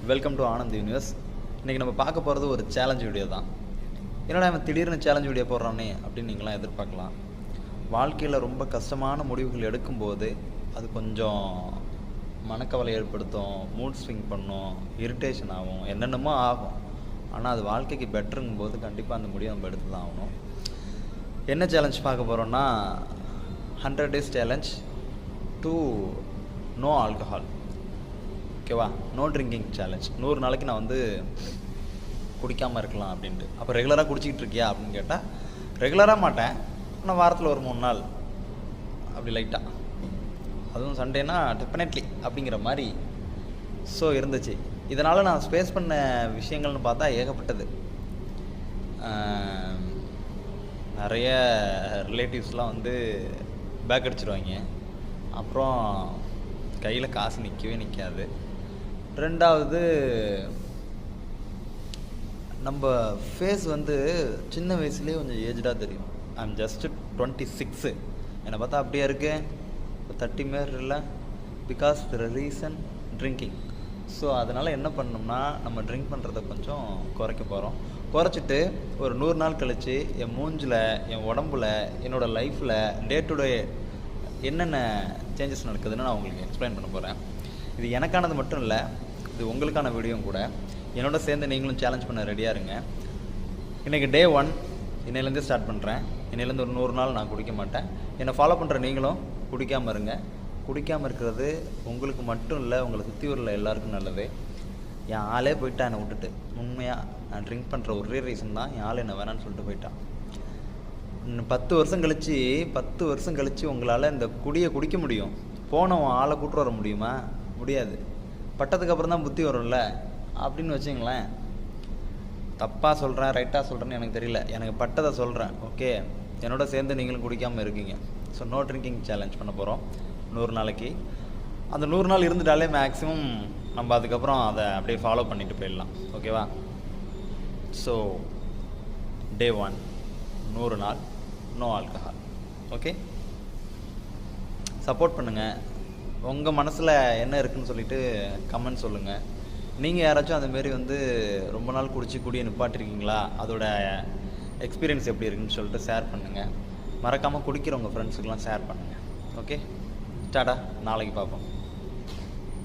Welcome to Anand universe. இன்றைக்கி நம்ம பார்க்க போகிறது ஒரு சேலஞ்ச் வீடியோ தான். என்னடா இவன் திடீர்னு சேலஞ்ச் வீடியோ போடுறானே அப்படின்னு நீங்களாம் எதிர்பார்க்கலாம். வாழ்க்கையில் ரொம்ப கஷ்டமான முடிவுகள் எடுக்கும்போது அது கொஞ்சம் மனக்கவலை ஏற்படுத்தும், மூட் ஸ்விங் பண்ணும், இரிட்டேஷன் ஆகும், என்னென்னமோ ஆகும். ஆனால் அது வாழ்க்கைக்கு பெட்டருங்கும் போது கண்டிப்பாக அந்த முடிவை நம்ம எடுத்து தான் ஆகணும். என்ன சேலஞ்ச் பார்க்க போகிறோன்னா 100 days challenge to no alcohol. ஓகேவா? No drinking challenge. 100 நாளைக்கு நான் குடிக்காமல் இருக்கலாம் அப்படின்ட்டு. அப்போ ரெகுலராக குடிச்சிக்கிட்டு இருக்கியா அப்படின்னு கேட்டால் ரெகுலராக மாட்டேன், ஆனால் வாரத்தில் ஒரு 3 நாள் அப்படி லைட்டாக, அதுவும் சண்டேனா டெஃபினெட்லி அப்படிங்கிற மாதிரி இருந்துச்சு. இதனால் நான் ஸ்பேஸ் பண்ண விஷயங்கள்னு பார்த்தா ஏகப்பட்டது. நிறைய ரிலேட்டிவ்ஸ்லாம் பேக் அடிச்சிடுவாங்க. அப்புறம் கையில் காசு நிற்கவே நிற்காது. ரெண்டாவது, நம்ம ஃபேஸ் சின்ன வயசுலேயே கொஞ்சம் ஏஜ்டாக தெரியும். I'm just 26. என்னை பார்த்தா அப்படியே இருக்கு, 30 மாரி இல்லை. Because the reason drinking. So அதனால் என்ன பண்ணோம்னா நம்ம ட்ரிங்க் பண்ணுறத கொஞ்சம் குறைக்க போகிறோம். குறைச்சிட்டு ஒரு 100 நாள் கழித்து என் மூஞ்சில், என் உடம்புல, என்னோடய லைஃப்பில் டே டு டே என்னென்ன சேஞ்சஸ் நடக்குதுன்னு நான் உங்களுக்கு எக்ஸ்பிளைன் பண்ண போகிறேன். இது எனக்கானது மட்டும் இல்லை, இது உங்களுக்கான வீடியோவும் கூட. என்னோட சேர்ந்து நீங்களும் சேலஞ்ச் பண்ண ரெடியாக இருங்க. இன்றைக்கி டே 1, இன்னையிலேருந்தே ஸ்டார்ட் பண்ணுறேன். இன்னையிலேருந்து ஒரு 100 நாள் நான் குடிக்க மாட்டேன். என்னை ஃபாலோ பண்ணுற நீங்களும் குடிக்காமல் இருங்க. குடிக்காமல் இருக்கிறது உங்களுக்கு மட்டும் இல்லை, உங்களை சுற்றி உள்ள எல்லாருக்கும் நல்லது. என் ஆளே போயிட்டான் என்னை விட்டுட்டு. உண்மையாக நான் ட்ரிங்க் பண்ணுற ஒரே ரீசன் தான், என் ஆள் என்ன வேணான்னு சொல்லிட்டு போயிட்டான். 10 வருஷம் கழித்து உங்களால் இந்த குடியை குடிக்க முடியும். போனவன் ஆளை கூட்டு வர முடியுமா? முடியாது. பட்டதுக்கப்புறம் தான் புத்தி வரும்ல அப்படின்னு வச்சுங்களேன். தப்பாக சொல்கிறேன், ரைட்டாக சொல்கிறேன்னு எனக்கு தெரியல, எனக்கு பட்டதை சொல்கிறேன். ஓகே, என்னோட சேர்ந்து நீங்களும் குடிக்காமல் இருக்கீங்க. ஸோ நோ ட்ரிங்கிங் சேலஞ்ச் பண்ண போகிறோம் 100 நாளைக்கு. அந்த 100 நாள் இருந்துட்டாலே மேக்ஸிமம் நம்ம அதுக்கப்புறம் அதை அப்படியே ஃபாலோ பண்ணிட்டு போயிடலாம். ஓகேவா? ஸோ டே 1 100 நாள் நோ ஆல்கஹால். ஓகே, சப்போர்ட் பண்ணுங்கள். உங்கள் மனசில் என்ன இருக்குதுன்னு சொல்லிவிட்டு கமெண்ட் சொல்லுங்கள். நீங்கள் யாராச்சும் அந்தமாரி ரொம்ப நாள் குடியை நிப்பாட்டிருக்கீங்களா? அதோட எக்ஸ்பீரியன்ஸ் எப்படி இருக்குன்னு சொல்லிட்டு ஷேர் பண்ணுங்கள். மறக்காமல் குடிக்கிறவங்க ஃப்ரெண்ட்ஸுக்கெலாம் ஷேர் பண்ணுங்கள். ஓகே, டாடா, நாளைக்கு பார்ப்போம்.